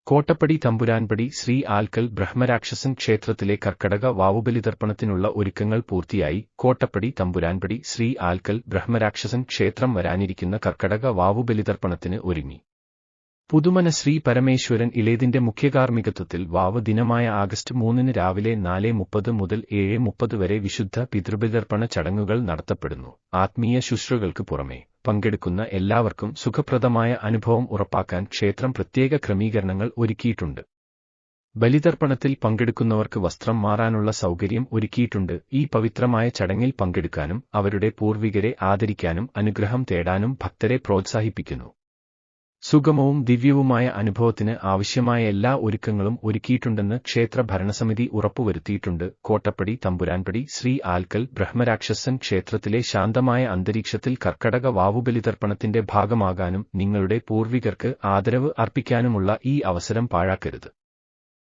കോട്ടപ്പടി തമ്പുരാൻപടി ശ്രീ ആൽക്കൽ ബ്രഹ്മരാക്ഷസൻ ക്ഷേത്രത്തിലെ കർക്കടക വാവുബലിതർപ്പണത്തിനുള്ള ഒരുക്കങ്ങൾ പൂർത്തിയായി. കോട്ടപ്പടി തമ്പുരാൻപടി ശ്രീ ആൽക്കൽ ബ്രഹ്മരാക്ഷസൻ ക്ഷേത്രം വരാനിരിക്കുന്ന കർക്കടക വാവുബലിതർപ്പണത്തിന് ഒരുങ്ങി. പുതുമന ശ്രീ പരമേശ്വരൻ ഇളയതിന്റെ മുഖ്യകാർമ്മികത്വത്തിൽ വാവ് ദിനമായ ആഗസ്റ്റ് 3 രാവിലെ 4:30 മുതൽ 7:30 വരെ വിശുദ്ധ പിതൃബലിതർപ്പണ ചടങ്ങുകൾ നടത്തപ്പെടുന്നു. ആത്മീയ ശുശ്രൂഷകൾക്ക് പുറമെ പങ്കെടുക്കുന്ന എല്ലാവർക്കും സുഖപ്രദമായ അനുഭവം ഉറപ്പാക്കാൻ ക്ഷേത്രം പ്രത്യേക ക്രമീകരണങ്ങൾ ഒരുക്കിയിട്ടുണ്ട്. ബലിതർപ്പണത്തിൽ പങ്കെടുക്കുന്നവർക്ക് വസ്ത്രം മാറാനുള്ള സൗകര്യം ഒരുക്കിയിട്ടുണ്ട്. ഈ പവിത്രമായ ചടങ്ങിൽ പങ്കെടുക്കാനും അവരുടെ പൂർവികരെ ആദരിക്കാനും അനുഗ്രഹം തേടാനും ഭക്തരെ പ്രോത്സാഹിപ്പിക്കുന്നു. സുഗമവും ദിവ്യവുമായ അനുഭവത്തിന് ആവശ്യമായ എല്ലാ ഒരുക്കങ്ങളും ഒരുക്കിയിട്ടുണ്ടെന്ന് ക്ഷേത്ര ഭരണസമിതി ഉറപ്പുവരുത്തിയിട്ടുണ്ട്. കോട്ടപ്പടി തമ്പുരാൻപടി ശ്രീ ആൽക്കൽ ബ്രഹ്മരാക്ഷസൻ ക്ഷേത്രത്തിലെ ശാന്തമായ അന്തരീക്ഷത്തിൽ കർക്കടക വാവുബലിതർപ്പണത്തിന്റെ ഭാഗമാകാനും നിങ്ങളുടെ പൂർവികർക്ക് ആദരവ് അർപ്പിക്കാനുമുള്ള ഈ അവസരം പാഴാക്കരുത്.